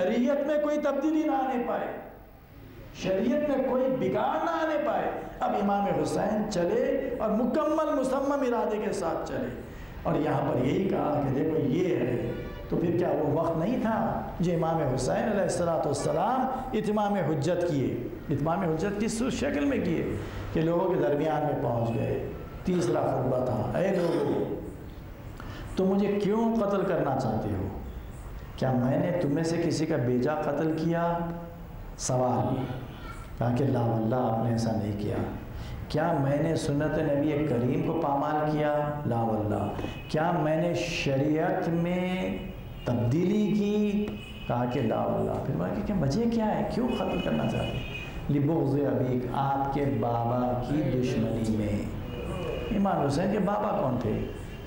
شریعت میں کوئی تبدیلی نہ آنے پائے، شریعت میں کوئی بگاڑ نہ آنے پائے۔ اب امام حسین چلے اور مکمل مصمم ارادے کے ساتھ چلے، اور یہاں پر یہی کہا کہ دیکھو یہ ہے۔ تو پھر کیا وہ وقت نہیں تھا جو امام حسین علیہ السلام اتمام حجت کیے؟ اتمام حجت کس شکل میں کیے کہ لوگوں کے درمیان میں پہنچ گئے۔ تیسرا خطبہ تھا، اے لوگوں تم مجھے کیوں قتل کرنا چاہتے ہو؟ کیا میں نے تم میں سے کسی کا بیجا قتل کیا؟ سوال، کہا کہ لا واللہ آپ نے ایسا نہیں کیا۔ کیا میں نے سنت نبی کریم کو پامال کیا؟ لا واللہ۔ کیا میں نے شریعت میں تبدیلی کی؟ کہا کہ لا واللہ۔ پھر بات کہ وجہ کیا ہے، کیوں قتل کرنا چاہتے ہیں؟ لبغض ابیک، آپ کے بابا کی دشمنی میں۔ امام حسین کے بابا کون تھے؟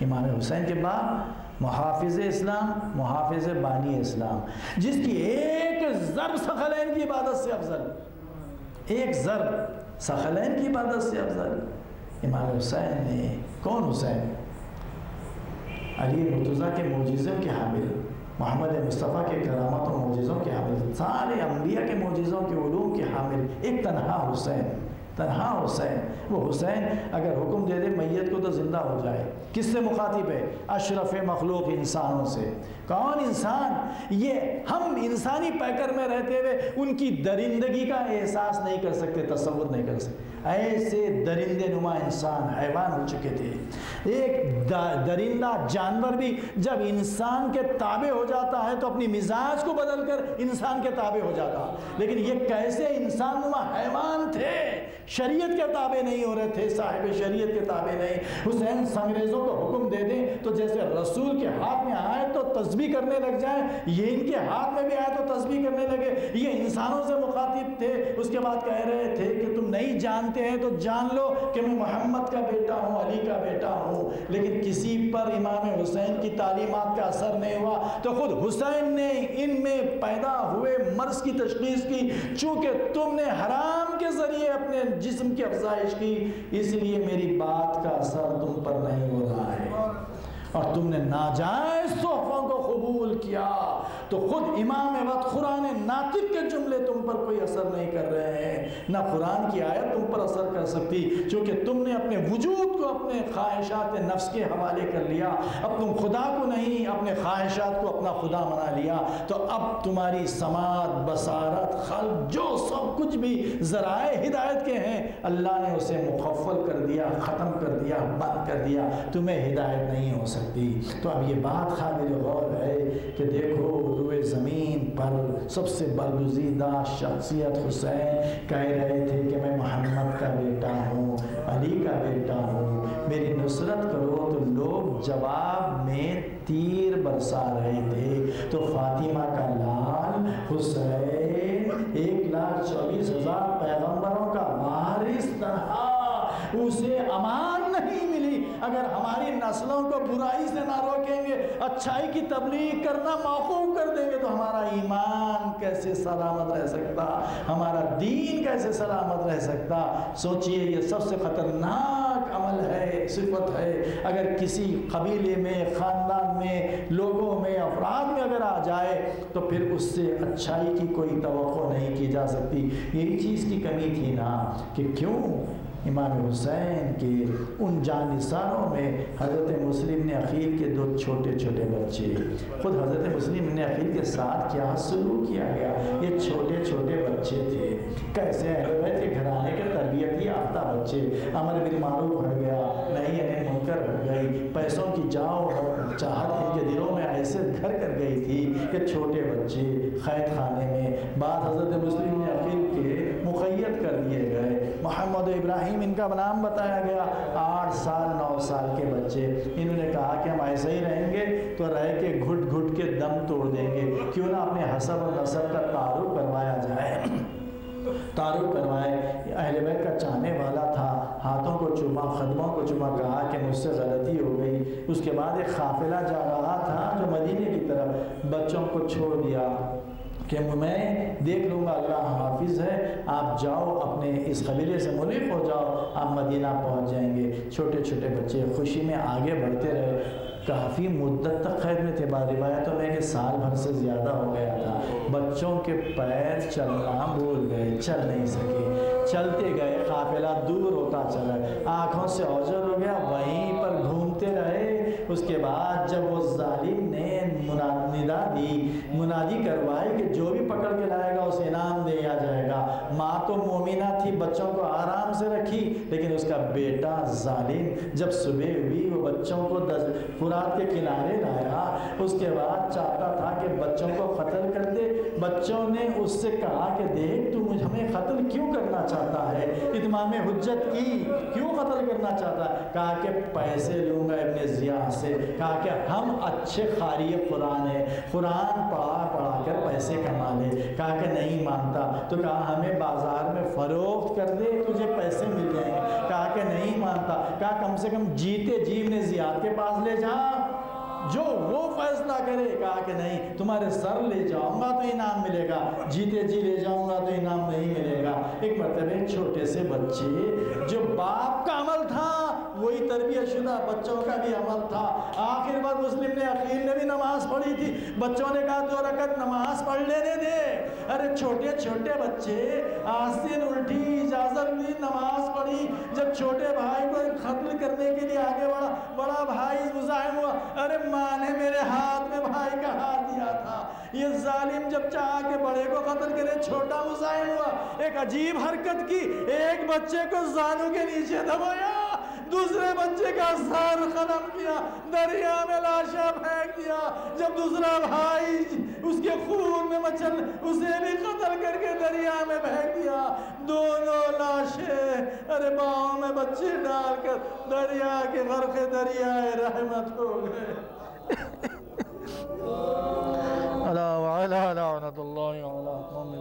امام حسین کے باپ محافظ اسلام، محافظ بانی اسلام، جس کی ایک ضرب ثقلین کی عبادت سے افضل، ایک ضرب ثقلین کی عبادت سے افضل۔ امام حسین نے، کون حسین؟ علی مرتضیٰ کے معجزوں کے حامل، محمد مصطفیٰ کے کرامات و معجزوں کے حامل، سارے انبیاء کے معجزوں کے علوم کے حامل، ایک تنہا حسین، تنہا حسین۔ وہ حسین اگر حکم دے دے میت کو تو زندہ ہو جائے۔ کس سے مخاطب ہے؟ اشرف مخلوق انسانوں سے۔ کون انسان؟ یہ ہم انسانی پیکر میں رہتے ہوئے ان کی درندگی کا احساس نہیں کر سکتے، تصور نہیں کر سکتے۔ ایسے درندے نما انسان، حیوان ہو چکے تھے۔ ایک درندہ جانور بھی جب انسان کے تابع ہو جاتا ہے تو اپنی مزاج کو بدل کر انسان کے تابع ہو جاتا، لیکن یہ کیسے انسان نما حیوان تھے، شریعت کے تابع نہیں ہو رہے تھے، صاحب شریعت کے تابع نہیں۔ حسین انگریزوں کو حکم دے دیں تو جیسے رسول کے ہاتھ میں آئے تو تسبیح کرنے لگ جائیں، یہ ان کے ہاتھ میں بھی آئے تو تسبیح کرنے لگے۔ یہ انسانوں سے مخاطب تھے۔ اس کے بعد کہہ رہے تھے کہ تم نہیں جانتے ہیں تو جان لو کہ میں محمد کا بیٹا ہوں، علی کا بیٹا ہوں۔ لیکن کسی پر امام حسین کی تعلیمات کا اثر نہیں ہوا، تو خود حسین نے ان میں پیدا ہوئے مرض کی تشخیص کی، چونکہ تم نے حرام کے ذریعے اپنے جسم کی افزائش کی، اس لیے میری بات کا اثر تم پر نہیں ہو رہا ہے، اور تم نے ناجائز تحفوں کو قبول کیا۔ تو خود امام وقت قرآن ناطق کے جملے تم پر کوئی اثر نہیں کر رہے ہیں، نہ قرآن کی آیت تم پر اثر کر سکتی، چونکہ تم نے اپنے وجود کو اپنے خواہشات نفس کے حوالے کر لیا۔ اب تم خدا کو نہیں، اپنے خواہشات کو اپنا خدا بنا لیا۔ تو اب تمہاری سماعت، بصارت، خلق، جو سب کچھ بھی ذرائع ہدایت کے ہیں، اللہ نے اسے مخفل کر دیا، ختم کر دیا، بند کر دیا۔ تمہیں ہدایت نہیں ہو سکتی۔ تو اب یہ بات قابل غور ہے کہ دیکھو روئے زمین پر سب سے برگزیدہ شخصیت حسین کہہ رہے تھے کہ میں محمد کا بیٹا ہوں، علی کا بیٹا ہوں، میری نصرت کرو۔ تو لوگ جواب میں تیر برسا رہے تھے۔ تو فاطمہ کا لال حسین 1,40,000 پیغمبروں کا وارث تنہا، اسے امان نہیں ملی۔ اگر ہماری نسلوں کو برائی سے نہ روکیں گے، اچھائی کی تبلیغ کرنا موقوف کر دیں گے، تو ہمارا ایمان کیسے سلامت رہ سکتا، ہمارا دین کیسے سلامت رہ سکتا؟ سوچئے، یہ سب سے خطرناک عمل ہے، صفت ہے۔ اگر کسی قبیلے میں، خاندان میں، لوگوں میں، افراد میں اگر آ جائے تو پھر اس سے اچھائی کی کوئی توقع نہیں کی جا سکتی۔ یہی چیز کی کمی تھی نا، کہ کیوں امام حسین کے ان جانثاروں میں حضرت مسلم نے عقیل کے 2 چھوٹے چھوٹے بچے، خود حضرت مسلم نے عقیل کے ساتھ کیا سلوک کیا گیا؟ یہ چھوٹے چھوٹے بچے تھے، کیسے اہل بیت کے گھرانے کے تربیت یافتہ بچے، امر بالمعروف ہٹ گیا، نہی عن منکر ہٹ گئی، پیسوں کی جاؤ چاہت ان کے دلوں میں ایسے گھر کر گئی تھی کہ چھوٹے بچے قید خانے میں۔ بعد حضرت مسلم نے عقیل کے مقید کر دیے گئے، محمد ابراہیم ان کا نام بتایا گیا، 8 سال 9 سال کے بچے۔ انہوں نے کہا کہ ہم ایسے ہی رہیں گے تو رہ کے گھٹ گھٹ کے دم توڑ دیں گے، کیوں نہ اپنے حسب و نسب کا تعارف کروایا جائے۔ تعارف کروائے، اہل بیت کا چاہنے والا تھا، ہاتھوں کو چوما، قدموں کو چوما، کہا کہ مجھ سے غلطی ہو گئی۔ اس کے بعد ایک قافلہ جا رہا تھا جو مدینے کی طرف، بچوں کو چھوڑ دیا کہ میں دیکھ لوں گا، اللہ حافظ ہے، آپ جاؤ اپنے اس قبیلے سے منحرف ہو جاؤ، آپ مدینہ پہنچ جائیں گے۔ چھوٹے چھوٹے بچے خوشی میں آگے بڑھتے رہے۔ کافی مدت تک قید میں تھے، بعض روایتوں میں کہ سال بھر سے زیادہ ہو گیا تھا۔ بچوں کے پیر چلنا بھول گئے، چل نہیں سکے، چلتے گئے، قافلہ دور ہوتا چلا، آنکھوں سے اوجھل ہو گیا، وہیں پر گھومتے رہے۔ اس کے بعد جب وہ ظالم نے منادی کروائی کہ جو بھی پکڑ کے لائے گا اسے انعام دیا جائے گا۔ ماں تو مومنہ تھی، بچوں کو آرام سے رکھی، لیکن اس کا بیٹا ظالم جب صبح ہوئی وہ بچوں کو فرات کے کنارے لایا، اس کے بعد چاہتا تھا کہ بچوں کو قتل کر دے۔ بچوں نے اس سے کہا کہ دیکھ تو ہمیں قتل کیوں کرنا چاہتا ہے، اتمام حجت کی کیوں قتل کرنا چاہتا ہے؟ کہا کہ پیسے لوں گا ابن ضیاء سے، کہا کہ ہم اچھے قاری قرآن ہیں، قرآن پڑھا کر پیسے کما لے، کہا کہ نہیں مانتا، تو کہا ہمیں بازار میں فروخت کر دے تجھے پیسے مل جائیں گے، کہا کہ نہیں مانتا، کہا کم سے کم جیتے جی ابن ضیاء کے پاس لے جا، جو وہ فیصلہ کرے، کہا کہ نہیں تمہارے سر لے جاؤں گا تو انعام ملے گا، جیتے جی لے جاؤں گا تو انعام نہیں ملے گا۔ ایک مرتبہ چھوٹے سے بچے جو باپ کا عمل تھا وہی تربیت شدہ بچوں کا بھی عمل تھا۔ آخر بار مسلم نے عقیل نے بھی نماز پڑھی تھی، بچوں نے کہا 2 رکعت نماز پڑھ لینے دے۔ ارے چھوٹے چھوٹے بچے آستین الٹی، اجازت لی، نماز پڑھی۔ جب چھوٹے بھائی کو قتل کرنے کے لیے آگے بڑھا، بڑا بھائی مزاحم ہوا، ارے ماں نے میرے ہاتھ میں بھائی کا ہاتھ دیا تھا۔ یہ ظالم جب چاہا کہ بڑے کو قتل کرے، چھوٹا مزاحم ہوا، ایک عجیب حرکت کی، ایک بچے کو زانوں کے نیچے دبایا، دوسرے بچے کا سر ختم کیا، دریا میں لاشا پھینک دیا۔ جب دوسرا بھائی اس کے خون میں مچل، اسے بھی قتل کر کے دریا میں پھینک دیا۔ دونوں لاشیں ارے باہوں میں بچے ڈال کر دریا کے غرق دریائے رحمت ہو گئے۔ اللہ وعلا لعنت اللہ علی قوم